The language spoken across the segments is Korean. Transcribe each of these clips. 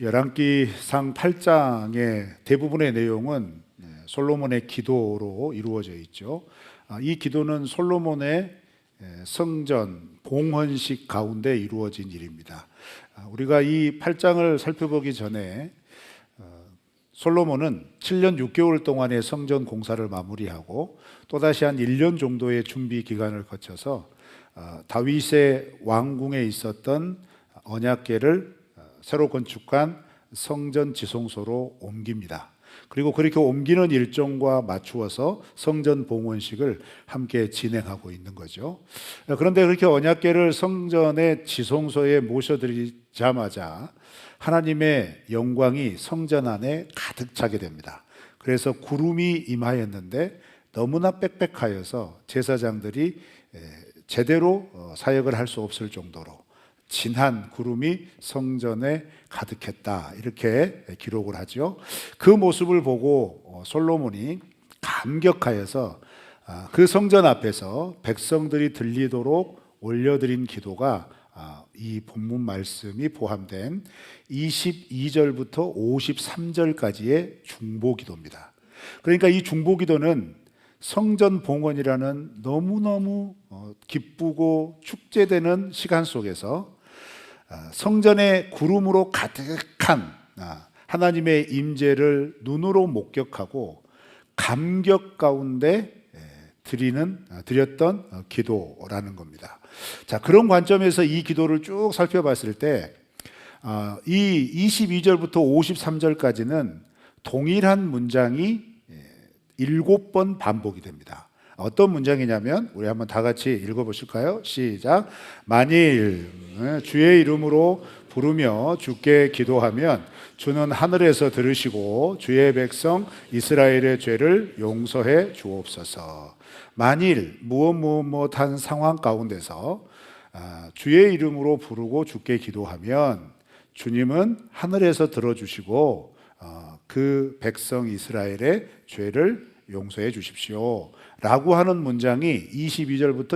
열왕기상 8장의 대부분의 내용은 솔로몬의 기도로 이루어져 있죠. 이 기도는 솔로몬의 성전 봉헌식 가운데 이루어진 일입니다. 우리가 이 8장을 살펴보기 전에 솔로몬은 7년 6개월 동안의 성전 공사를 마무리하고 또다시 한 1년 정도의 준비 기간을 거쳐서 다윗의 왕궁에 있었던 언약궤를 새로 건축한 성전 지성소로 옮깁니다. 그리고 그렇게 옮기는 일정과 맞추어서 성전 봉헌식을 함께 진행하고 있는 거죠. 그런데 그렇게 언약궤를 성전의 지성소에 모셔드리자마자 하나님의 영광이 성전 안에 가득 차게 됩니다. 그래서 구름이 임하였는데 너무나 빽빽하여서 제사장들이 제대로 사역을 할 수 없을 정도로 진한 구름이 성전에 가득했다, 이렇게 기록을 하죠. 그 모습을 보고 솔로몬이 감격하여서 그 성전 앞에서 백성들이 들리도록 올려드린 기도가 이 본문 말씀이 포함된 22절부터 53절까지의 중보기도입니다. 그러니까 이 중보기도는 성전 봉헌이라는 너무너무 기쁘고 축제되는 시간 속에서 성전의 구름으로 가득한 하나님의 임재를 눈으로 목격하고 감격 가운데 드렸던 기도라는 겁니다. 자, 그런 관점에서 이 기도를 쭉 살펴봤을 때 이 22절부터 53절까지는 동일한 문장이 7번 반복이 됩니다. 어떤 문장이냐면 우리 한번 다 같이 읽어보실까요? 시작. 만일 주의 이름으로 부르며 주께 기도하면 주는 하늘에서 들으시고 주의 백성 이스라엘의 죄를 용서해 주옵소서. 만일 무엇한 상황 가운데서 주의 이름으로 부르고 주께 기도하면 주님은 하늘에서 들어주시고 그 백성 이스라엘의 죄를 용서해 주십시오 라고 하는 문장이 22절부터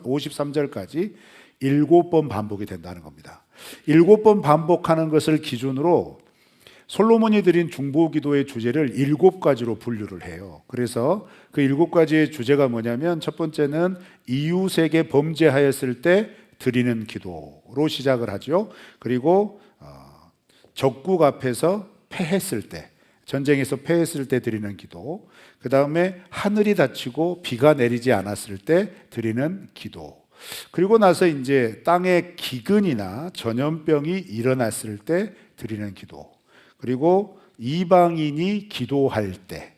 53절까지 7번 반복이 된다는 겁니다. 7번 반복하는 것을 기준으로 솔로몬이 드린 중보기도의 주제를 7가지로 분류를 해요. 그래서 그 7가지의 주제가 뭐냐면, 첫 번째는 이웃에게 범죄하였을 때 드리는 기도로 시작을 하죠. 그리고 적국 앞에서 패했을 때, 전쟁에서 패했을 때 드리는 기도, 그 다음에 하늘이 닫히고 비가 내리지 않았을 때 드리는 기도, 그리고 나서 이제 땅에 기근이나 전염병이 일어났을 때 드리는 기도, 그리고 이방인이 기도할 때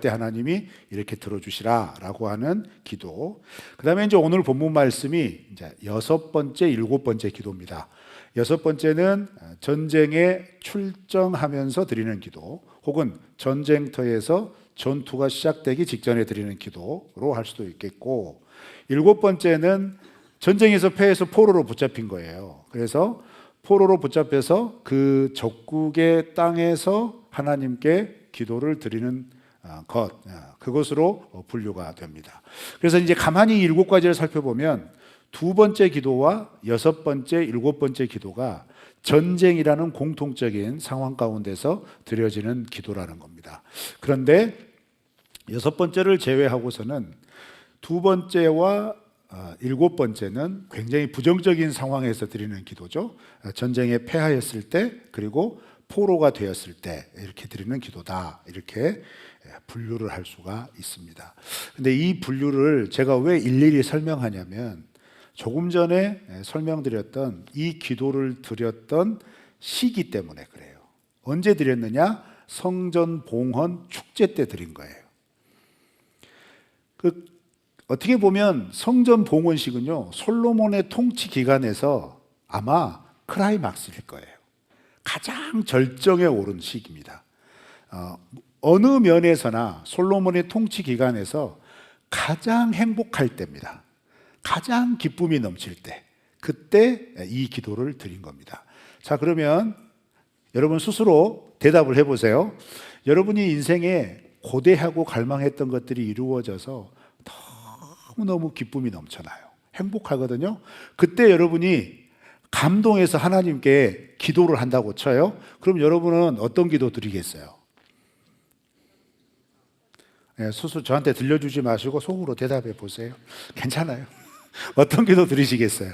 하나님이 이렇게 들어주시라라고 하는 기도. 그 다음에 이제 오늘 본문 말씀이 이제 6번째, 7번째 기도입니다. 6번째는 전쟁에 출정하면서 드리는 기도, 혹은 전쟁터에서 전투가 시작되기 직전에 드리는 기도로 할 수도 있겠고, 7번째는 전쟁에서 패해서 포로로 붙잡힌 거예요. 그래서 포로로 붙잡혀서 그 적국의 땅에서 하나님께 기도를 드리는 것, 그것으로 분류가 됩니다. 그래서 이제 가만히 7가지를 살펴보면 2번째 기도와 6번째, 7번째 기도가 전쟁이라는 공통적인 상황 가운데서 드려지는 기도라는 겁니다. 그런데 6번째를 제외하고서는 2번째와 7번째는 굉장히 부정적인 상황에서 드리는 기도죠. 전쟁에 패하였을 때, 그리고 포로가 되었을 때 이렇게 드리는 기도다, 이렇게 분류를 할 수가 있습니다. 근데 이 분류를 제가 왜 일일이 설명하냐면, 조금 전에 설명드렸던 이 기도를 드렸던 시기 때문에 그래요. 언제 드렸느냐? 성전 봉헌 축제 때 드린 거예요. 어떻게 보면 성전 봉헌식은요, 솔로몬의 통치 기간에서 아마 클라이막스일 거예요. 가장 절정에 오른 시기입니다. 어느 면에서나 솔로몬의 통치 기간에서 가장 행복할 때입니다. 가장 기쁨이 넘칠 때, 그때 이 기도를 드린 겁니다. 자, 그러면 여러분 스스로 대답을 해보세요. 여러분이 인생에 고대하고 갈망했던 것들이 이루어져서 너무너무 기쁨이 넘쳐나요. 행복하거든요. 그때 여러분이 감동해서 하나님께 기도를 한다고 쳐요. 그럼 여러분은 어떤 기도 드리겠어요? 수수 저한테 들려주지 마시고 속으로 대답해 보세요. 괜찮아요. 어떤 기도 드리시겠어요?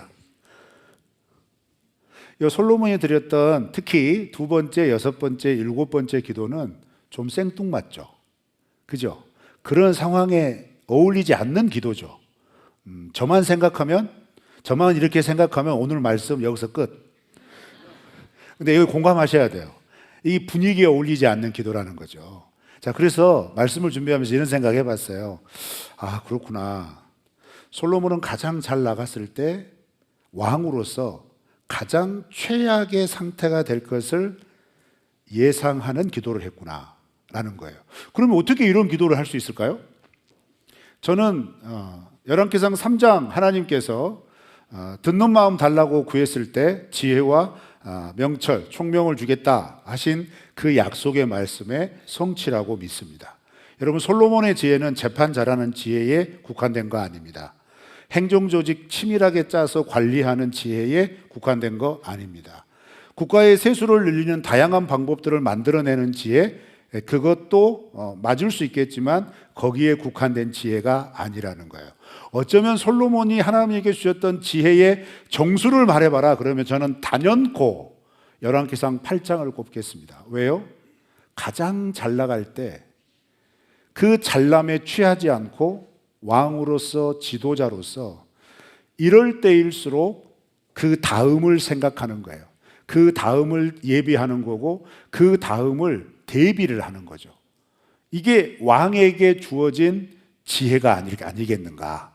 이 솔로몬이 드렸던 특히 두 번째, 여섯 번째, 일곱 번째 기도는 좀 생뚱맞죠. 그죠? 그런 상황에 어울리지 않는 기도죠. 저만 이렇게 생각하면 오늘 말씀 여기서 끝. 근데 여기 공감하셔야 돼요. 이 분위기에 어울리지 않는 기도라는 거죠. 자, 그래서 말씀을 준비하면서 이런 생각 해봤어요. 아, 그렇구나. 솔로몬은 가장 잘 나갔을 때 왕으로서 가장 최악의 상태가 될 것을 예상하는 기도를 했구나 라는 거예요. 그러면 어떻게 이런 기도를 할 수 있을까요? 저는 열왕기상 3장 하나님께서 듣는 마음 달라고 구했을 때 지혜와 명철, 총명을 주겠다 하신 그 약속의 말씀에 성취라고 믿습니다. 여러분, 솔로몬의 지혜는 재판 잘하는 지혜에 국한된 거 아닙니다. 행정조직 치밀하게 짜서 관리하는 지혜에 국한된 거 아닙니다. 국가의 세수를 늘리는 다양한 방법들을 만들어내는 지혜, 그것도 맞을 수 있겠지만 거기에 국한된 지혜가 아니라는 거예요. 어쩌면 솔로몬이 하나님에게 주셨던 지혜의 정수를 말해봐라 그러면 저는 단연코 열왕기상 8장을 꼽겠습니다. 왜요? 가장 잘 나갈 때 그 잘남에 취하지 않고 왕으로서 지도자로서 이럴 때일수록 그 다음을 생각하는 거예요. 그 다음을 예비하는 거고 그 다음을 대비를 하는 거죠. 이게 왕에게 주어진 지혜가 아니겠는가.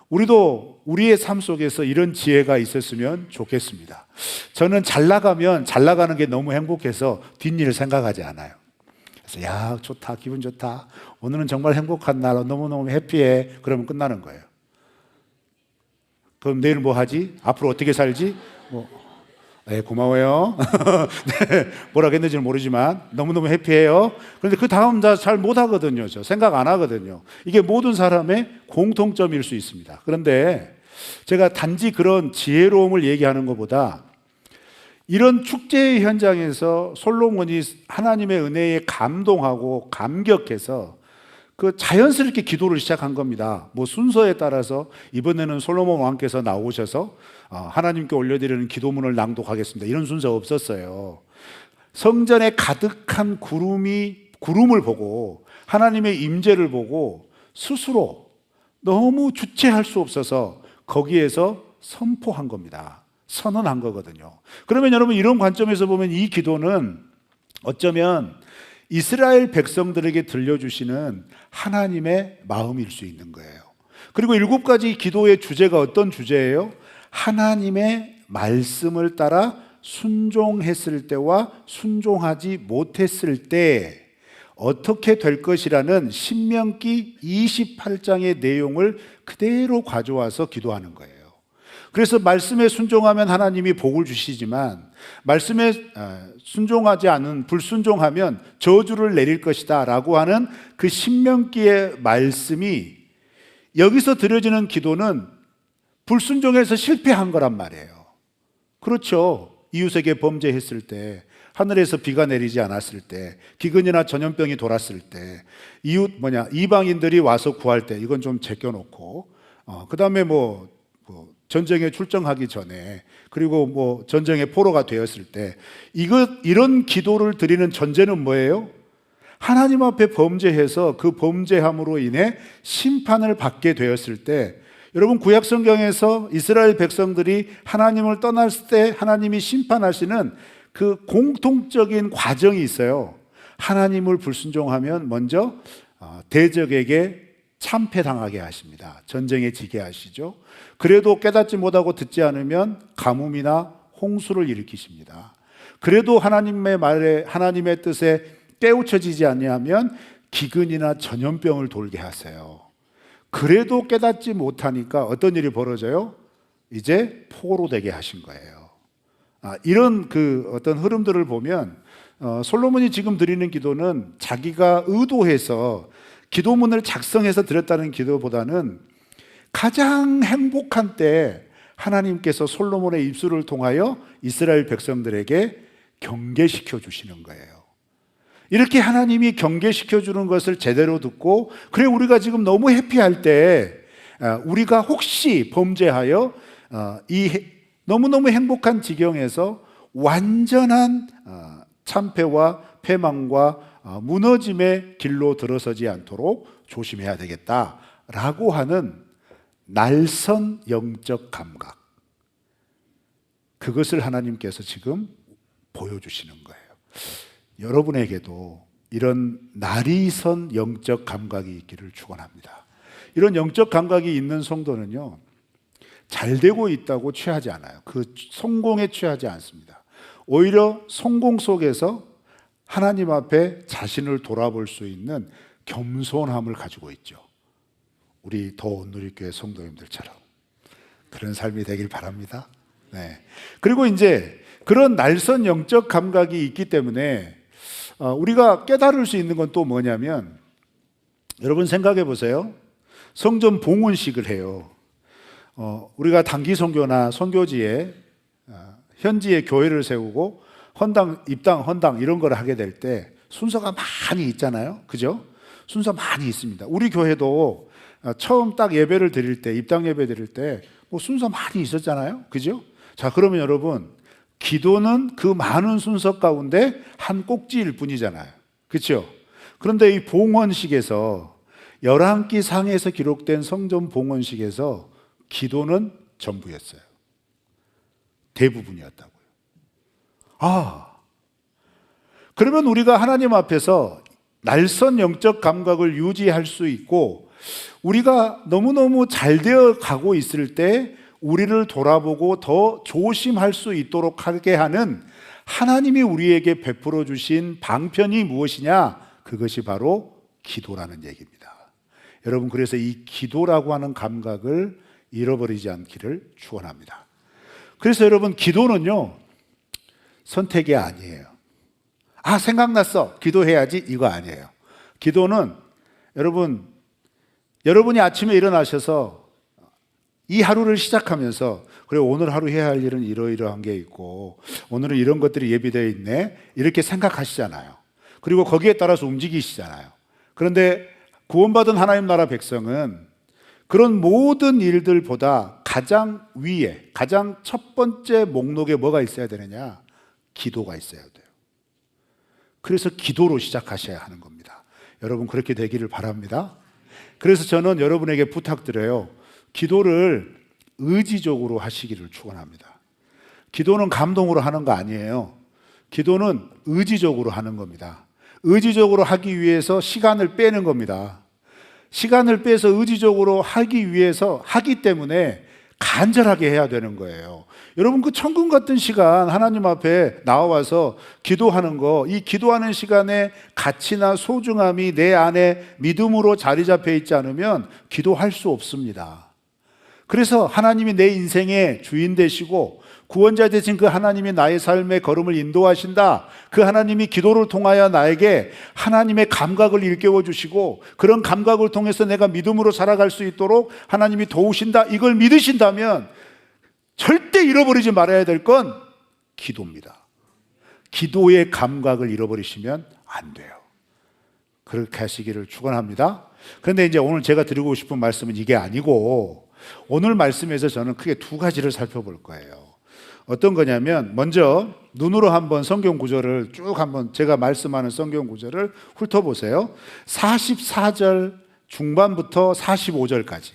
우리도 우리의 삶 속에서 이런 지혜가 있었으면 좋겠습니다. 저는 잘 나가는 게 너무 행복해서 뒷일을 생각하지 않아요. 그래서 야, 좋다, 기분 좋다, 오늘은 정말 행복한 날, 너무너무 해피해, 그러면 끝나는 거예요. 그럼 내일 뭐 하지? 앞으로 어떻게 살지? 네, 고마워요. 네, 뭐라고 했는지는 모르지만 너무너무 해피해요. 그런데 그 다음 다 잘 못하거든요. 저 생각 안 하거든요. 이게 모든 사람의 공통점일 수 있습니다. 그런데 제가 단지 그런 지혜로움을 얘기하는 것보다 이런 축제의 현장에서 솔로몬이 하나님의 은혜에 감동하고 감격해서 그 자연스럽게 기도를 시작한 겁니다. 뭐 순서에 따라서 이번에는 솔로몬 왕께서 나오셔서 하나님께 올려드리는 기도문을 낭독하겠습니다, 이런 순서 없었어요. 성전에 가득한 구름을 보고 하나님의 임재를 보고 스스로 너무 주체할 수 없어서 거기에서 선포한 겁니다. 선언한 거거든요. 그러면 여러분, 이런 관점에서 보면 이 기도는 어쩌면 이스라엘 백성들에게 들려주시는 하나님의 마음일 수 있는 거예요. 그리고 7가지 기도의 주제가 어떤 주제예요? 하나님의 말씀을 따라 순종했을 때와 순종하지 못했을 때 어떻게 될 것이라는 신명기 28장의 내용을 그대로 가져와서 기도하는 거예요. 그래서 말씀에 순종하면 하나님이 복을 주시지만 말씀에 순종하지 않은, 불순종하면 저주를 내릴 것이다 라고 하는 그 신명기의 말씀이 여기서 드려지는 기도는 불순종해서 실패한 거란 말이에요. 그렇죠. 이웃에게 범죄했을 때, 하늘에서 비가 내리지 않았을 때, 기근이나 전염병이 돌았을 때, 이방인들이 와서 구할 때, 이건 좀 제껴놓고, 그 다음에 전쟁에 출정하기 전에, 그리고 전쟁의 포로가 되었을 때, 이런 기도를 드리는 전제는 뭐예요? 하나님 앞에 범죄해서 그 범죄함으로 인해 심판을 받게 되었을 때, 여러분, 구약 성경에서 이스라엘 백성들이 하나님을 떠났을 때 하나님이 심판하시는 그 공통적인 과정이 있어요. 하나님을 불순종하면 먼저 대적에게 참패당하게 하십니다. 전쟁에 지게 하시죠. 그래도 깨닫지 못하고 듣지 않으면 가뭄이나 홍수를 일으키십니다. 그래도 하나님의 말에, 하나님의 뜻에 깨우쳐지지 아니하면 기근이나 전염병을 돌게 하세요. 그래도 깨닫지 못하니까 어떤 일이 벌어져요? 이제 포로 되게 하신 거예요. 이런 어떤 흐름들을 보면 솔로몬이 지금 드리는 기도는 자기가 의도해서 기도문을 작성해서 드렸다는 기도보다는 가장 행복한 때 하나님께서 솔로몬의 입술을 통하여 이스라엘 백성들에게 경계시켜 주시는 거예요. 이렇게 하나님이 경계시켜 주는 것을 제대로 듣고, 그래 우리가 지금 너무 해피할 때 우리가 혹시 범죄하여 이 너무너무 행복한 지경에서 완전한 참패와 패망과 무너짐의 길로 들어서지 않도록 조심해야 되겠다라고 하는 날선 영적 감각, 그것을 하나님께서 지금 보여주시는 거예요. 여러분에게도 이런 날이 선 영적 감각이 있기를 축원합니다. 이런 영적 감각이 있는 성도는요, 잘 되고 있다고 취하지 않아요. 그 성공에 취하지 않습니다. 오히려 성공 속에서 하나님 앞에 자신을 돌아볼 수 있는 겸손함을 가지고 있죠. 우리 더 온누리교회 성도님들처럼 그런 삶이 되길 바랍니다. 네. 그리고 이제 그런 날선 영적 감각이 있기 때문에 우리가 깨달을 수 있는 건 또 뭐냐면, 여러분 생각해 보세요. 성전 봉헌식을 해요. 우리가 단기 선교나 선교지에 현지에 교회를 세우고 헌당, 입당, 헌당 이런 걸 하게 될 때 순서가 많이 있잖아요. 그죠? 순서 많이 있습니다. 우리 교회도 처음 딱 예배를 드릴 때, 입당 예배 드릴 때 뭐 순서 많이 있었잖아요. 그죠? 자, 그러면 여러분, 기도는 그 많은 순서 가운데 한 꼭지일 뿐이잖아요. 그렇죠? 그런데 이 봉헌식에서 11기 상에서 기록된 성전 봉헌식에서 기도는 전부였어요. 대부분이었다고요. 그러면 우리가 하나님 앞에서 날선 영적 감각을 유지할 수 있고, 우리가 너무너무 잘 되어 가고 있을 때 우리를 돌아보고 더 조심할 수 있도록 하게 하는 하나님이 우리에게 베풀어 주신 방편이 무엇이냐? 그것이 바로 기도라는 얘기입니다. 여러분, 그래서 이 기도라고 하는 감각을 잃어버리지 않기를 축원합니다. 그래서 여러분, 기도는요, 선택이 아니에요. 생각났어, 기도해야지, 이거 아니에요. 기도는 여러분이 아침에 일어나셔서 이 하루를 시작하면서, 그래 오늘 하루 해야 할 일은 이러이러한 게 있고 오늘은 이런 것들이 예비되어 있네, 이렇게 생각하시잖아요. 그리고 거기에 따라서 움직이시잖아요. 그런데 구원받은 하나님 나라 백성은 그런 모든 일들보다 가장 위에, 가장 첫 번째 목록에 뭐가 있어야 되느냐? 기도가 있어야 돼요. 그래서 기도로 시작하셔야 하는 겁니다. 여러분, 그렇게 되기를 바랍니다. 그래서 저는 여러분에게 부탁드려요. 기도를 의지적으로 하시기를 축원합니다. 기도는 감동으로 하는 거 아니에요. 기도는 의지적으로 하는 겁니다. 의지적으로 하기 위해서 시간을 빼는 겁니다. 시간을 빼서 의지적으로 하기 위해서 하기 때문에 간절하게 해야 되는 거예요. 여러분, 그 천국 같은 시간 하나님 앞에 나와서 기도하는 거, 이 기도하는 시간의 가치나 소중함이 내 안에 믿음으로 자리 잡혀 있지 않으면 기도할 수 없습니다. 그래서 하나님이 내 인생의 주인 되시고 구원자 되신 그 하나님이 나의 삶의 걸음을 인도하신다. 그 하나님이 기도를 통하여 나에게 하나님의 감각을 일깨워 주시고, 그런 감각을 통해서 내가 믿음으로 살아갈 수 있도록 하나님이 도우신다. 이걸 믿으신다면 절대 잃어버리지 말아야 될 건 기도입니다. 기도의 감각을 잃어버리시면 안 돼요. 그렇게 하시기를 축원합니다. 그런데 이제 오늘 제가 드리고 싶은 말씀은 이게 아니고, 오늘 말씀에서 저는 크게 두 가지를 살펴볼 거예요. 어떤 거냐면, 먼저 눈으로 한번 성경 구절을 쭉 한번 제가 말씀하는 성경 구절을 훑어보세요. 44절 중반부터 45절까지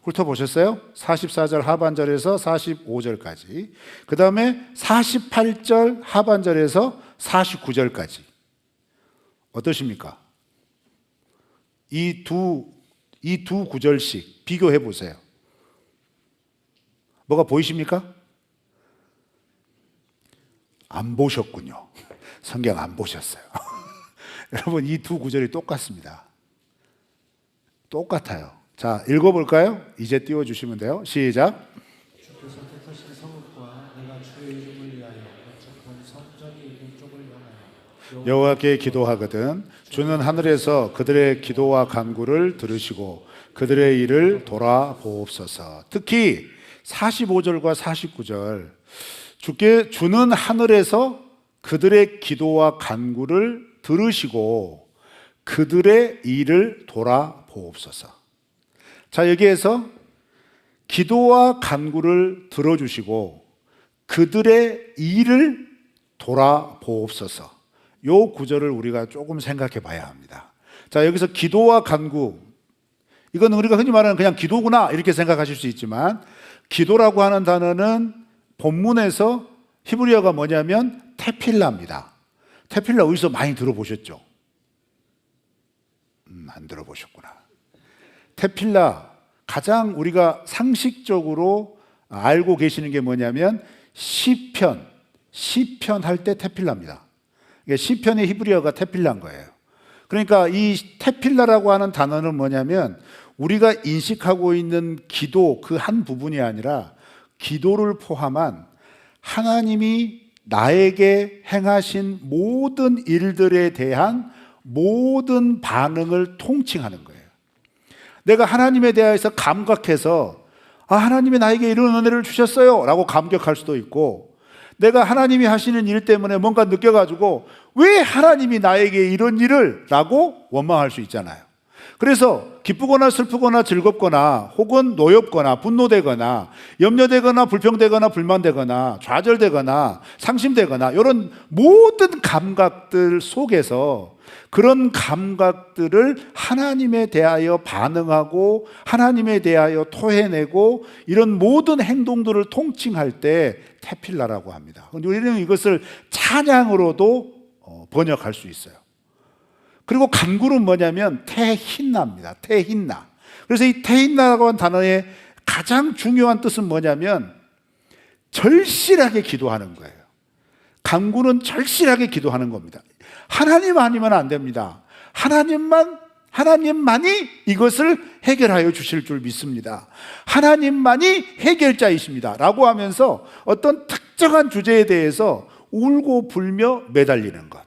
훑어보셨어요? 44절 하반절에서 45절까지, 그 다음에 48절 하반절에서 49절까지. 어떠십니까? 이 두 구절씩 비교해 보세요. 뭐가 보이십니까? 안 보셨군요. 성경 안 보셨어요. 여러분, 이 두 구절이 똑같습니다. 똑같아요. 자, 읽어볼까요? 이제 띄워주시면 돼요. 시작. 주께서 택하신 성읍과 내가 주의 이름을 위하여 건축한 성전이 있는 쪽을 향하여 여호와께 기도하거든 주는 하늘에서 그들의 기도와 간구를 들으시고 그들의 일을 돌아보옵소서. 특히 45절과 49절, 주는 하늘에서 그들의 기도와 간구를 들으시고 그들의 일을 돌아보옵소서. 자, 여기에서 기도와 간구를 들어주시고 그들의 일을 돌아보옵소서. 요 구절을 우리가 조금 생각해 봐야 합니다. 자, 여기서 기도와 간구, 이건 우리가 흔히 말하는 그냥 기도구나 이렇게 생각하실 수 있지만, 기도라고 하는 단어는 본문에서 히브리어가 뭐냐면 테필라입니다. 테필라 어디서 많이 들어보셨죠? 안 들어보셨구나. 테필라, 가장 우리가 상식적으로 알고 계시는 게 뭐냐면 시편 할 때 테필라입니다. 시편의 히브리어가 테필라인 거예요. 그러니까 이 테필라라고 하는 단어는 뭐냐면 우리가 인식하고 있는 기도 그 한 부분이 아니라 기도를 포함한 하나님이 나에게 행하신 모든 일들에 대한 모든 반응을 통칭하는 거예요. 내가 하나님에 대해서 감각해서 하나님이 나에게 이런 은혜를 주셨어요 라고 감격할 수도 있고, 내가 하나님이 하시는 일 때문에 뭔가 느껴가지고 왜 하나님이 나에게 이런 일을 라고 원망할 수 있잖아요. 그래서 기쁘거나 슬프거나 즐겁거나 혹은 노엽거나 분노되거나 염려되거나 불평되거나 불만되거나 좌절되거나 상심되거나 이런 모든 감각들 속에서 그런 감각들을 하나님에 대하여 반응하고 하나님에 대하여 토해내고 이런 모든 행동들을 통칭할 때 테필라라고 합니다. 그런데 우리는 이것을 찬양으로도 번역할 수 있어요. 그리고 간구는 뭐냐면 테힌나입니다. 테힌나. 그래서 이 테힌나라고 하는 단어의 가장 중요한 뜻은 뭐냐면 절실하게 기도하는 거예요. 간구는 절실하게 기도하는 겁니다. 하나님 아니면 안 됩니다. 하나님만이 이것을 해결하여 주실 줄 믿습니다. 하나님만이 해결자이십니다 라고 하면서 어떤 특정한 주제에 대해서 울고 불며 매달리는 것,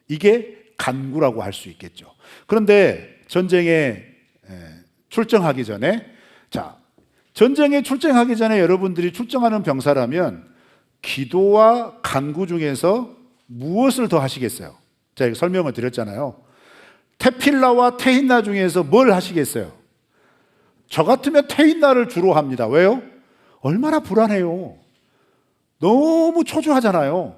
이게 간구라고 할 수 있겠죠. 그런데 전쟁에 출정하기 전에, 전쟁에 출정하기 전에 여러분들이 출정하는 병사라면 기도와 간구 중에서 무엇을 더 하시겠어요? 제가 설명을 드렸잖아요. 테필라와 테힌나 중에서 뭘 하시겠어요? 저 같으면 테힌나를 주로 합니다. 왜요? 얼마나 불안해요. 너무 초조하잖아요.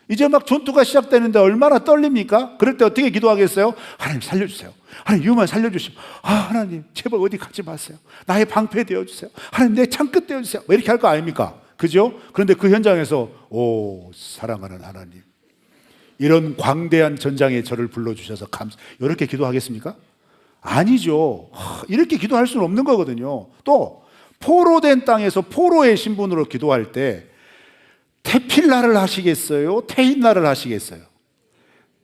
이제 막 전투가 시작되는데 얼마나 떨립니까? 그럴 때 어떻게 기도하겠어요? 하나님 살려주세요. 하나님 유만 살려주시고, 하나님 제발 어디 가지 마세요. 나의 방패 되어주세요. 하나님 내 창끝 되어주세요. 이렇게 할 거 아닙니까? 그죠? 그런데 그 현장에서 사랑하는 하나님, 이런 광대한 전장에 저를 불러주셔서 이렇게 기도하겠습니까? 아니죠. 이렇게 기도할 수는 없는 거거든요. 또 포로된 땅에서 포로의 신분으로 기도할 때 테필라를 하시겠어요? 테힌나를 하시겠어요?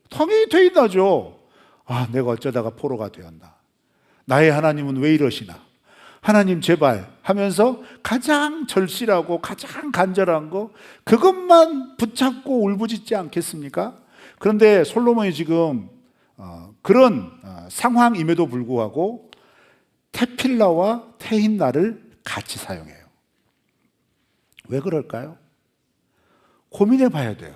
당연히 테힌나죠. 내가 어쩌다가 포로가 되었나. 나의 하나님은 왜 이러시나. 하나님 제발 하면서 가장 절실하고 가장 간절한 거, 그것만 붙잡고 울부짖지 않겠습니까? 그런데 솔로몬이 지금 그런 상황임에도 불구하고 테필라와 테힌나를 같이 사용해요. 왜 그럴까요? 고민해 봐야 돼요.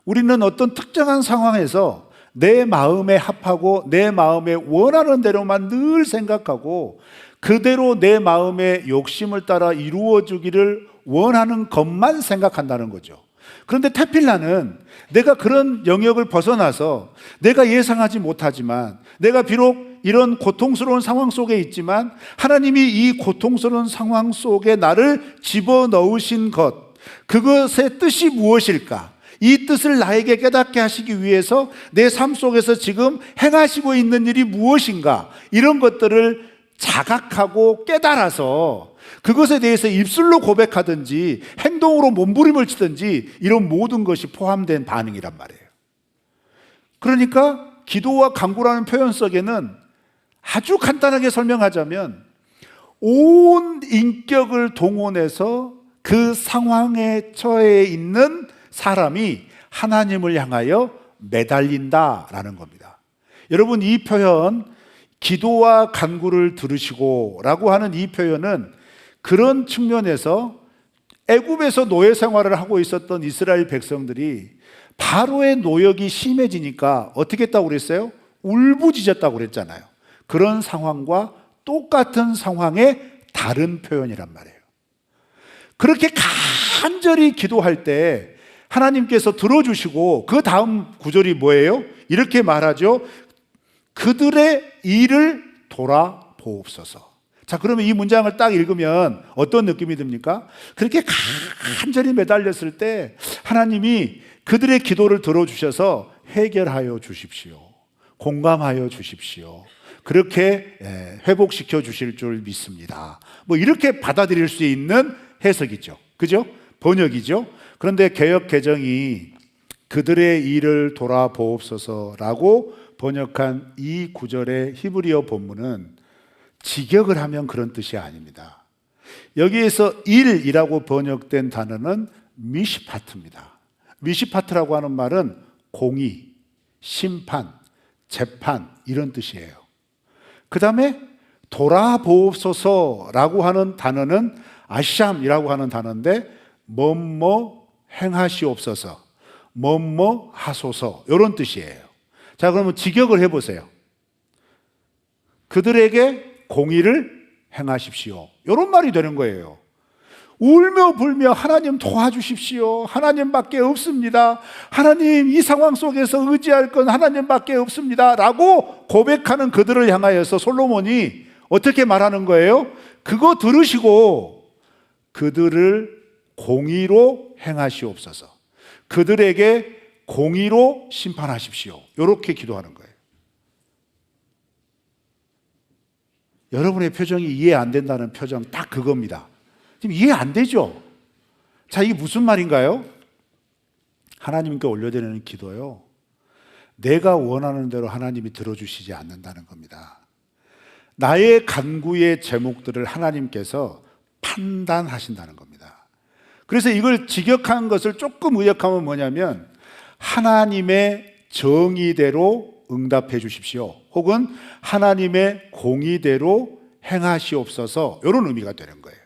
우리는 어떤 특정한 상황에서 내 마음에 합하고 내 마음에 원하는 대로만 늘 생각하고 그대로 내 마음의 욕심을 따라 이루어지기를 원하는 것만 생각한다는 거죠. 그런데 테필라는 내가 그런 영역을 벗어나서 내가 예상하지 못하지만, 내가 비록 이런 고통스러운 상황 속에 있지만 하나님이 이 고통스러운 상황 속에 나를 집어넣으신 것, 그것의 뜻이 무엇일까? 이 뜻을 나에게 깨닫게 하시기 위해서 내 삶 속에서 지금 행하시고 있는 일이 무엇인가? 이런 것들을 자각하고 깨달아서 그것에 대해서 입술로 고백하든지 행동으로 몸부림을 치든지 이런 모든 것이 포함된 반응이란 말이에요. 그러니까 기도와 간구라는 표현 속에는 아주 간단하게 설명하자면 온 인격을 동원해서 그 상황에 처해 있는 사람이 하나님을 향하여 매달린다라는 겁니다. 여러분, 이 표현 기도와 간구를 들으시고 라고 하는 이 표현은 그런 측면에서 애굽에서 노예 생활을 하고 있었던 이스라엘 백성들이 바로의 노역이 심해지니까 어떻게 했다고 그랬어요? 울부짖었다고 그랬잖아요. 그런 상황과 똑같은 상황의 다른 표현이란 말이에요. 그렇게 간절히 기도할 때 하나님께서 들어주시고 그 다음 구절이 뭐예요? 이렇게 말하죠. 그들의 일을 돌아보옵소서. 자, 그러면 이 문장을 딱 읽으면 어떤 느낌이 듭니까? 그렇게 간절히 매달렸을 때 하나님이 그들의 기도를 들어주셔서 해결하여 주십시오. 공감하여 주십시오. 그렇게 회복시켜 주실 줄 믿습니다. 뭐 이렇게 받아들일 수 있는 해석이죠. 그죠? 번역이죠. 그런데 개역 개정이 그들의 일을 돌아보옵소서라고 번역한 이 구절의 히브리어 본문은 직역을 하면 그런 뜻이 아닙니다. 여기에서 일이라고 번역된 단어는 미시파트입니다. 미시파트라고 하는 말은 공의, 심판, 재판 이런 뜻이에요. 그 다음에 돌아보옵소서라고 하는 단어는 아샴이라고 하는 단어인데 뭐뭐 행하시옵소서, 뭐뭐 하소서 이런 뜻이에요. 자, 그러면 직역을 해보세요. 그들에게 공의를 행하십시오. 이런 말이 되는 거예요. 울며 불며 하나님 도와주십시오. 하나님밖에 없습니다. 하나님 이 상황 속에서 의지할 건 하나님밖에 없습니다. 라고 고백하는 그들을 향하여서 솔로몬이 어떻게 말하는 거예요? 그거 들으시고 그들을 공의로 행하시옵소서. 그들에게 공의로 심판하십시오. 이렇게 기도하는 거예요. 여러분의 표정이 이해 안 된다는 표정 딱 그겁니다. 지금 이해 안 되죠? 자, 이게 무슨 말인가요? 하나님께 올려드리는 기도요, 내가 원하는 대로 하나님이 들어주시지 않는다는 겁니다. 나의 간구의 제목들을 하나님께서 판단하신다는 겁니다. 그래서 이걸 직역한 것을 조금 의역하면 뭐냐면 하나님의 정의대로 응답해 주십시오. 혹은 하나님의 공의대로 행하시옵소서. 이런 의미가 되는 거예요.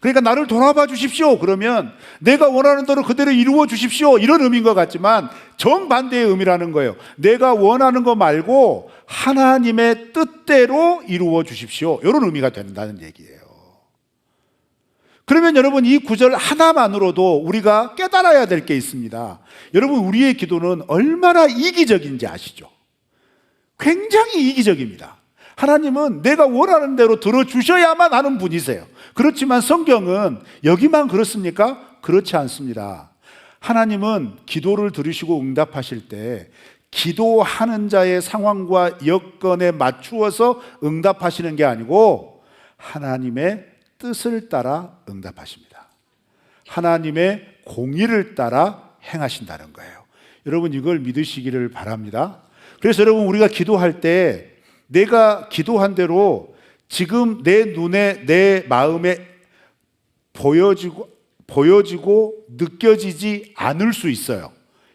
그러니까 나를 돌아봐 주십시오. 그러면 내가 원하는 대로 그대로 이루어 주십시오. 이런 의미인 것 같지만 정반대의 의미라는 거예요. 내가 원하는 거 말고 하나님의 뜻대로 이루어 주십시오. 이런 의미가 된다는 얘기예요. 그러면 여러분 이 구절 하나만으로도 우리가 깨달아야 될 게 있습니다. 여러분 우리의 기도는 얼마나 이기적인지 아시죠? 굉장히 이기적입니다. 하나님은 내가 원하는 대로 들어주셔야만 하는 분이세요. 그렇지만 성경은 여기만 그렇습니까? 그렇지 않습니다. 하나님은 기도를 들으시고 응답하실 때 기도하는 자의 상황과 여건에 맞추어서 응답하시는 게 아니고 하나님의 뜻을 따라 응답하십니다. 하나님의 공의를 따라 행하신다는 거예요. 여러분 이걸 믿으시기를 바랍니다. 그래서 여러분 우리가 기도할 때 내가 기도한 대로 지금 내 눈에 내 마음에 보여지고 느껴지지 않을 수 있어요.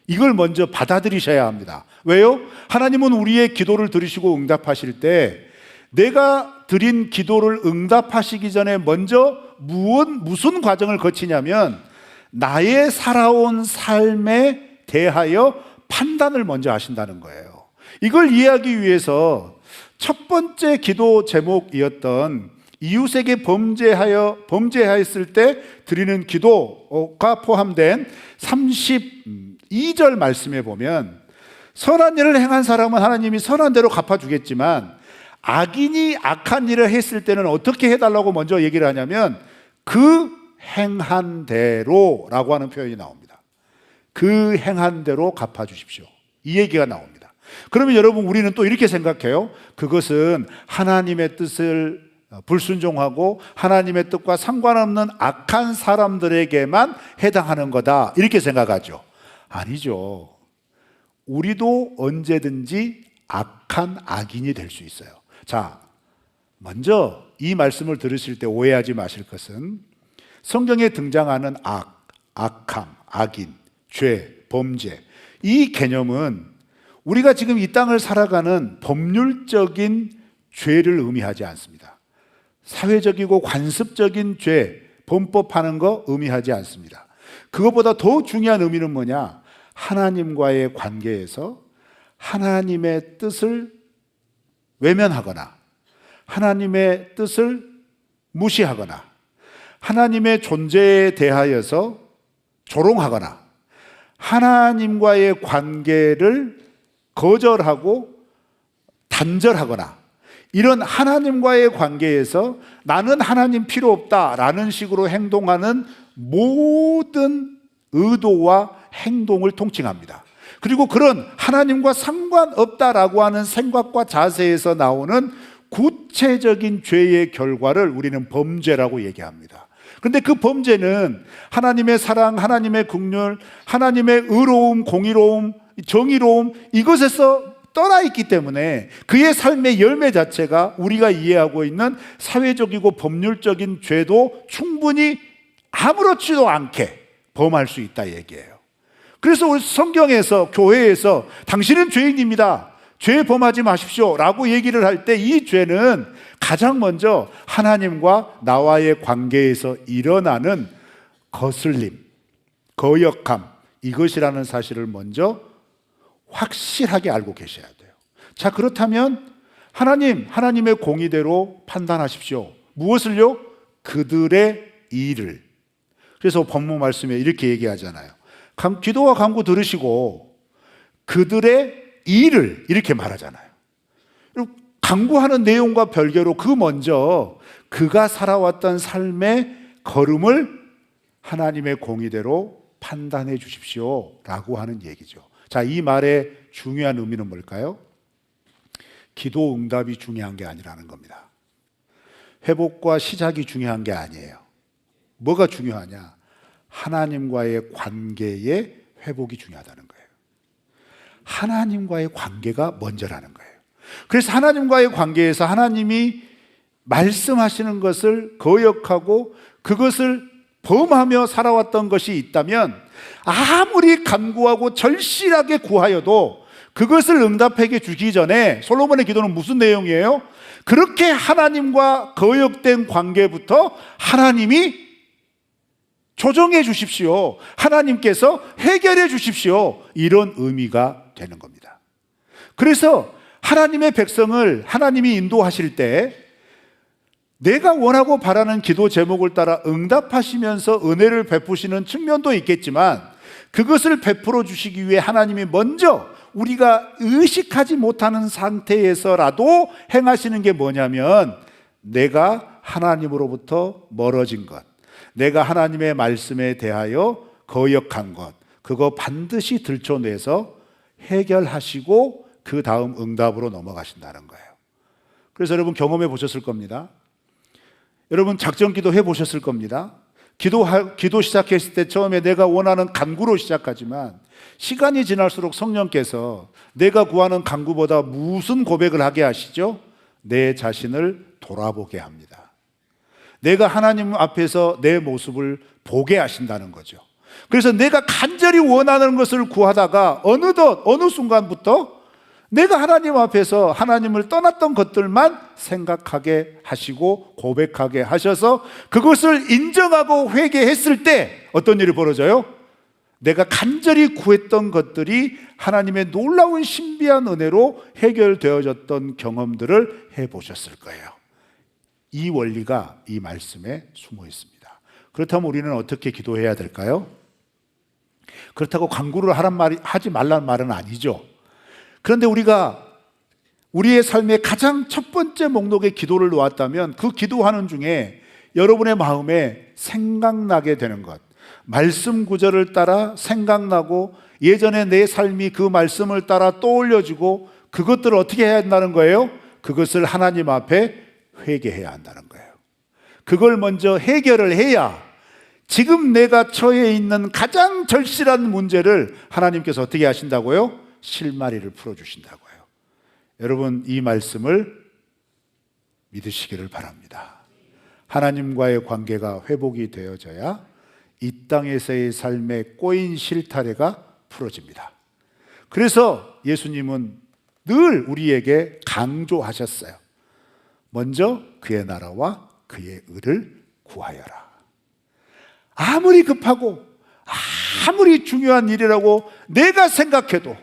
이걸 먼저 받아들이셔야 합니다. 왜요? 하나님은 우리의 기도를 들으시고 응답하실 때 내가 드린 기도를 응답하시기 전에 먼저 무슨 과정을 거치냐면 나의 살아온 삶에 대하여 판단을 먼저 하신다는 거예요. 이걸 이해하기 위해서 첫 번째 기도 제목이었던 이웃에게 범죄하였을 때 드리는 기도가 포함된 32절 말씀에 보면 선한 일을 행한 사람은 하나님이 선한 대로 갚아주겠지만 악인이 악한 일을 했을 때는 어떻게 해달라고 먼저 얘기를 하냐면 그 행한 대로라고 하는 표현이 나옵니다. 그 행한 대로 갚아주십시오. 이 얘기가 나옵니다. 그러면 여러분 우리는 또 이렇게 생각해요. 그것은 하나님의 뜻을 불순종하고 하나님의 뜻과 상관없는 악한 사람들에게만 해당하는 거다 이렇게 생각하죠. 아니죠. 우리도 언제든지 악한 악인이 될 수 있어요. 자, 먼저 이 말씀을 들으실 때 오해하지 마실 것은 성경에 등장하는 악함, 악인, 죄, 범죄 이 개념은 우리가 지금 이 땅을 살아가는 법률적인 죄를 의미하지 않습니다. 사회적이고 관습적인 죄, 범법하는 거 의미하지 않습니다. 그것보다 더 중요한 의미는 뭐냐? 하나님과의 관계에서 하나님의 뜻을 외면하거나 하나님의 뜻을 무시하거나 하나님의 존재에 대하여서 조롱하거나 하나님과의 관계를 거절하고 단절하거나 이런 하나님과의 관계에서 나는 하나님 필요 없다라는 식으로 행동하는 모든 의도와 행동을 통칭합니다. 그리고 그런 하나님과 상관없다라고 하는 생각과 자세에서 나오는 구체적인 죄의 결과를 우리는 범죄라고 얘기합니다. 그런데 그 범죄는 하나님의 사랑, 하나님의 긍휼, 하나님의 의로움, 공의로움, 정의로움 이것에서 떠나 있기 때문에 그의 삶의 열매 자체가 우리가 이해하고 있는 사회적이고 법률적인 죄도 충분히 아무렇지도 않게 범할 수 있다 얘기예요. 그래서 우리 성경에서 교회에서 당신은 죄인입니다, 죄 범하지 마십시오 라고 얘기를 할 때 이 죄는 가장 먼저 하나님과 나와의 관계에서 일어나는 거슬림, 거역함 이것이라는 사실을 먼저 확실하게 알고 계셔야 돼요. 자, 그렇다면 하나님의 공의대로 판단하십시오. 무엇을요? 그들의 일을. 그래서 본문 말씀에 이렇게 얘기하잖아요. 기도와 간구 들으시고 그들의 일을 이렇게 말하잖아요. 간구하는 내용과 별개로 그 먼저 그가 살아왔던 삶의 걸음을 하나님의 공의대로 판단해 주십시오 라고 하는 얘기죠. 자, 이 말의 중요한 의미는 뭘까요? 기도 응답이 중요한 게 아니라는 겁니다. 회복과 시작이 중요한 게 아니에요. 뭐가 중요하냐? 하나님과의 관계의 회복이 중요하다는 거예요. 하나님과의 관계가 먼저라는 거예요. 그래서 하나님과의 관계에서 하나님이 말씀하시는 것을 거역하고 그것을 범하며 살아왔던 것이 있다면 아무리 간구하고 절실하게 구하여도 그것을 응답하게 주기 전에 솔로몬의 기도는 무슨 내용이에요? 그렇게 하나님과 거역된 관계부터 하나님이 조정해 주십시오, 하나님께서 해결해 주십시오, 이런 의미가 되는 겁니다. 그래서 하나님의 백성을 하나님이 인도하실 때 내가 원하고 바라는 기도 제목을 따라 응답하시면서 은혜를 베푸시는 측면도 있겠지만 그것을 베풀어 주시기 위해 하나님이 먼저 우리가 의식하지 못하는 상태에서라도 행하시는 게 뭐냐면 내가 하나님으로부터 멀어진 것, 내가 하나님의 말씀에 대하여 거역한 것, 그거 반드시 들춰내서 해결하시고 그 다음 응답으로 넘어가신다는 거예요. 그래서 여러분 경험해 보셨을 겁니다. 여러분 작전기도 해보셨을 겁니다. 기도 시작했을 때 처음에 내가 원하는 간구로 시작하지만 시간이 지날수록 성령께서 내가 구하는 간구보다 무슨 고백을 하게 하시죠? 내 자신을 돌아보게 합니다. 내가 하나님 앞에서 내 모습을 보게 하신다는 거죠. 그래서 내가 간절히 원하는 것을 구하다가 어느덧 어느 순간부터 내가 하나님 앞에서 하나님을 떠났던 것들만 생각하게 하시고 고백하게 하셔서 그것을 인정하고 회개했을 때 어떤 일이 벌어져요? 내가 간절히 구했던 것들이 하나님의 놀라운 신비한 은혜로 해결되어졌던 경험들을 해보셨을 거예요. 이 원리가 이 말씀에 숨어 있습니다. 그렇다면 우리는 어떻게 기도해야 될까요? 그렇다고 간구를 하지 말라는 말은 아니죠. 그런데 우리가 우리의 삶의 가장 첫 번째 목록에 기도를 놓았다면 그 기도하는 중에 여러분의 마음에 생각나게 되는 것, 말씀 구절을 따라 생각나고 예전에 내 삶이 그 말씀을 따라 떠올려지고 그것들을 어떻게 해야 한다는 거예요? 그것을 하나님 앞에 회개해야 한다는 거예요. 그걸 먼저 해결을 해야 지금 내가 처해 있는 가장 절실한 문제를 하나님께서 어떻게 하신다고요? 실마리를 풀어주신다고요. 여러분 이 말씀을 믿으시기를 바랍니다. 하나님과의 관계가 회복이 되어져야 이 땅에서의 삶의 꼬인 실타래가 풀어집니다. 그래서 예수님은 늘 우리에게 강조하셨어요. 먼저 그의 나라와 그의 의를 구하여라. 아무리 급하고 아무리 중요한 일이라고 내가 생각해도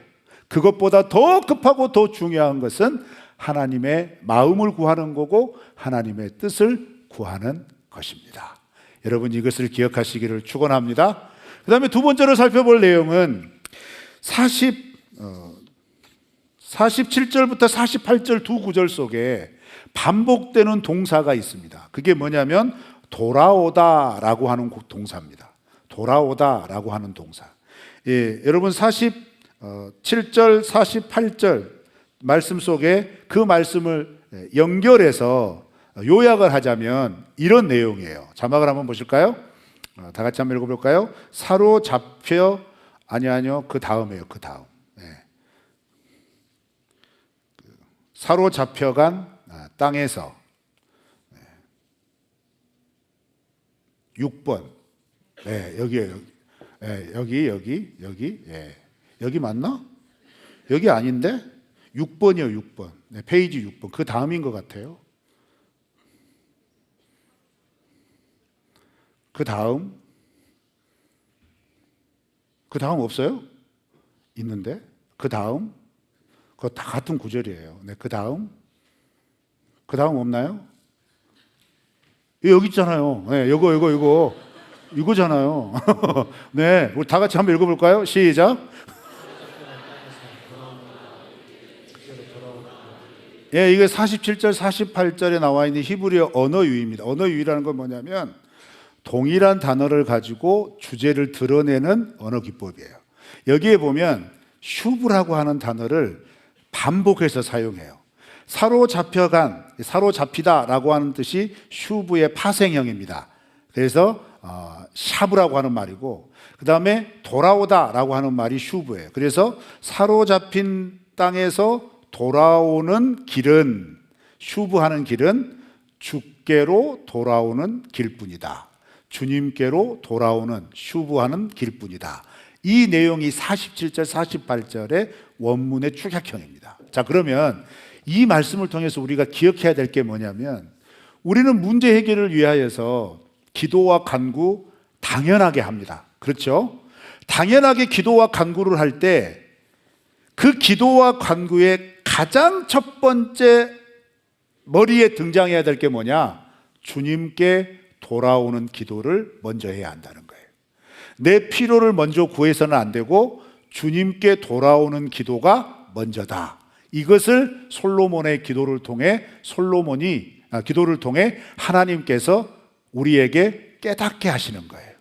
그것보다 더 급하고 더 중요한 것은 하나님의 마음을 구하는 거고 하나님의 뜻을 구하는 것입니다. 여러분 이것을 기억하시기를 축원합니다. 그 다음에 두 번째로 살펴볼 내용은 47절부터 48절 두 구절 속에 반복되는 동사가 있습니다. 그게 뭐냐면 돌아오다라고 하는 동사입니다. 돌아오다라고 하는 동사. 예, 여러분 47절, 48절 말씀 속에 그 말씀을 연결해서 요약을 하자면 이런 내용이에요. 자막을 한번 보실까요? 다 같이 한번 읽어볼까요? 사로잡혀 아니요 그 다음이에요. 그 다음. 네. 사로잡혀간 땅에서 6번. 네, 여기에요. 네, 여기. 예. 여기 맞나? 여기 아닌데? 6번이요, 6번. 네, 페이지 6번. 그 다음인 것 같아요. 그 다음 없어요? 있는데? 그 다음? 그거 다 같은 구절이에요. 네, 그 다음 없나요? 여기 있잖아요. 네, 이거잖아요. 네, 우리 다 같이 한번 읽어볼까요? 시작. 예, 이게 47절, 48절에 나와 있는 히브리어 언어유입니다. 언어유라는 건 뭐냐면 동일한 단어를 가지고 주제를 드러내는 언어 기법이에요. 여기에 보면 슈브라고 하는 단어를 반복해서 사용해요. 사로잡혀간, 사로잡히다라고 하는 뜻이 슈브의 파생형입니다. 그래서 샤브라고 하는 말이고, 그 다음에 돌아오다라고 하는 말이 슈브예요. 그래서 사로잡힌 땅에서 돌아오는 길은, 슈브하는 길은 주께로 돌아오는 길뿐이다. 주님께로 돌아오는 슈브하는 길뿐이다. 이 내용이 47절, 48절의 원문의 축약형입니다. 자, 그러면 이 말씀을 통해서 우리가 기억해야 될 게 뭐냐면 우리는 문제 해결을 위하여서 기도와 간구 당연하게 합니다. 그렇죠? 당연하게 기도와 간구를 할 때 그 기도와 간구의 가장 첫 번째 머리에 등장해야 될 게 뭐냐? 주님께 돌아오는 기도를 먼저 해야 한다는 거예요. 내 필요를 먼저 구해서는 안 되고 주님께 돌아오는 기도가 먼저다. 이것을 솔로몬의 기도를 통해 기도를 통해 하나님께서 우리에게 깨닫게 하시는 거예요.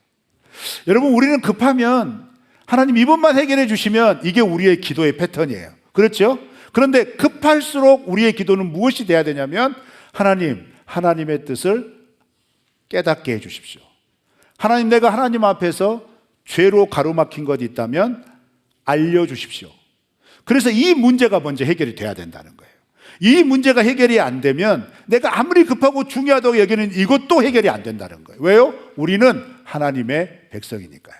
여러분, 우리는 급하면 하나님 이것만 해결해 주시면 이게 우리의 기도의 패턴이에요. 그렇죠? 그런데 급할수록 우리의 기도는 무엇이 돼야 되냐면 하나님의 뜻을 깨닫게 해 주십시오. 하나님, 내가 하나님 앞에서 죄로 가로막힌 것이 있다면 알려주십시오. 그래서 이 문제가 먼저 해결이 돼야 된다는 거예요. 이 문제가 해결이 안 되면 내가 아무리 급하고 중요하다고 여기는 이것도 해결이 안 된다는 거예요. 왜요? 우리는 하나님의 백성이니까요.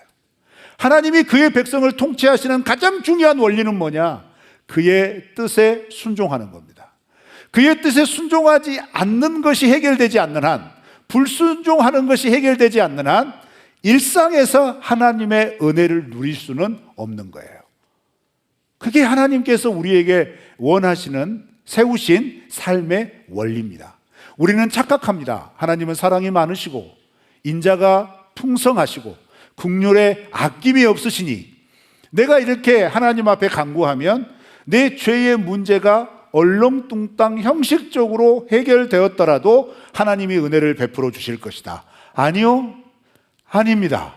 하나님이 그의 백성을 통치하시는 가장 중요한 원리는 뭐냐? 그의 뜻에 순종하는 겁니다. 그의 뜻에 순종하지 않는 것이 해결되지 않는 한, 불순종하는 것이 해결되지 않는 한 일상에서 하나님의 은혜를 누릴 수는 없는 거예요. 그게 하나님께서 우리에게 세우신 삶의 원리입니다. 우리는 착각합니다. 하나님은 사랑이 많으시고 인자가 풍성하시고 긍휼에 아낌이 없으시니 내가 이렇게 하나님 앞에 간구하면 내 죄의 문제가 얼렁뚱땅 형식적으로 해결되었더라도 하나님이 은혜를 베풀어 주실 것이다. 아니요, 아닙니다.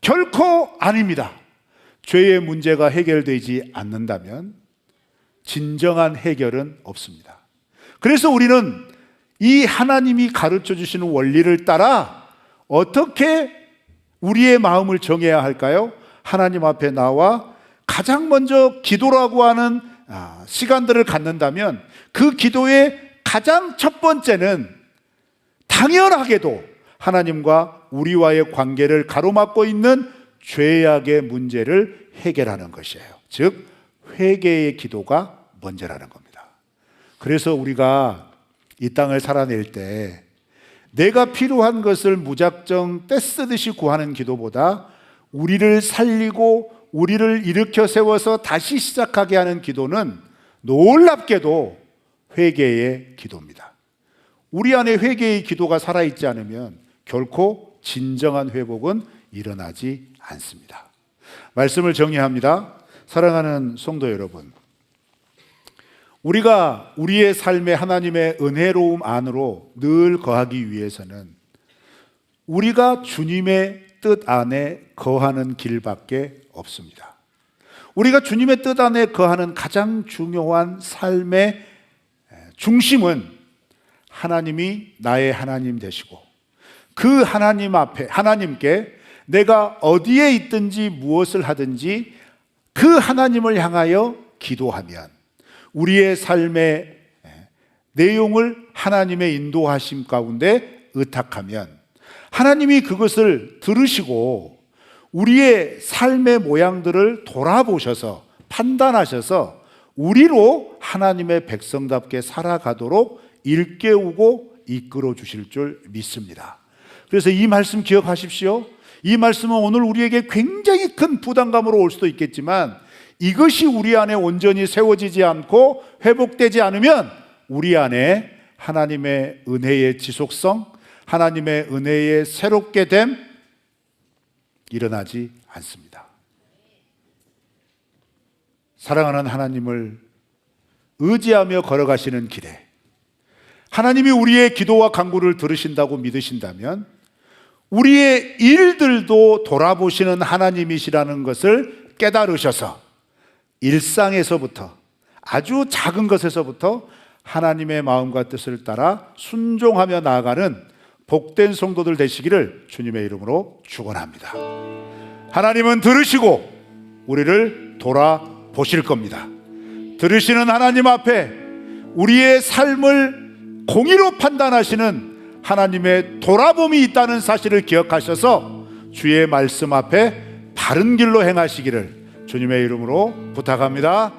결코 아닙니다. 죄의 문제가 해결되지 않는다면 진정한 해결은 없습니다. 그래서 우리는 이 하나님이 가르쳐 주시는 원리를 따라 어떻게 우리의 마음을 정해야 할까요? 하나님 앞에 나와 가장 먼저 기도라고 하는 시간들을 갖는다면 그 기도의 가장 첫 번째는 당연하게도 하나님과 우리와의 관계를 가로막고 있는 죄악의 문제를 해결하는 것이에요. 즉 회개의 기도가 먼저라는 겁니다. 그래서 우리가 이 땅을 살아낼 때 내가 필요한 것을 무작정 떼쓰듯이 구하는 기도보다 우리를 살리고 우리를 일으켜 세워서 다시 시작하게 하는 기도는 놀랍게도 회개의 기도입니다. 우리 안에 회개의 기도가 살아있지 않으면 결코 진정한 회복은 일어나지 않습니다. 말씀을 정리합니다. 사랑하는 성도 여러분, 우리가 우리의 삶에 하나님의 은혜로움 안으로 늘 거하기 위해서는 우리가 주님의 뜻 안에 거하는 길밖에 없습니다. 우리가 주님의 뜻 안에 거하는 가장 중요한 삶의 중심은 하나님이 나의 하나님 되시고 그 하나님 앞에 하나님께 내가 어디에 있든지 무엇을 하든지 그 하나님을 향하여 기도하면 우리의 삶의 내용을 하나님의 인도하심 가운데 의탁하면 하나님이 그것을 들으시고 우리의 삶의 모양들을 돌아보셔서 판단하셔서 우리로 하나님의 백성답게 살아가도록 일깨우고 이끌어 주실 줄 믿습니다. 그래서 이 말씀 기억하십시오. 이 말씀은 오늘 우리에게 굉장히 큰 부담감으로 올 수도 있겠지만 이것이 우리 안에 온전히 세워지지 않고 회복되지 않으면 우리 안에 하나님의 은혜의 지속성, 하나님의 은혜의 새롭게 됨 일어나지 않습니다. 사랑하는 하나님을 의지하며 걸어가시는 길에 하나님이 우리의 기도와 간구를 들으신다고 믿으신다면 우리의 일들도 돌아보시는 하나님이시라는 것을 깨달으셔서 일상에서부터 아주 작은 것에서부터 하나님의 마음과 뜻을 따라 순종하며 나아가는 복된 성도들 되시기를 주님의 이름으로 축원합니다. 하나님은 들으시고 우리를 돌아보실 겁니다. 들으시는 하나님 앞에 우리의 삶을 공의로 판단하시는 하나님의 돌아봄이 있다는 사실을 기억하셔서 주의 말씀 앞에 바른 길로 행하시기를 주님의 이름으로 부탁합니다.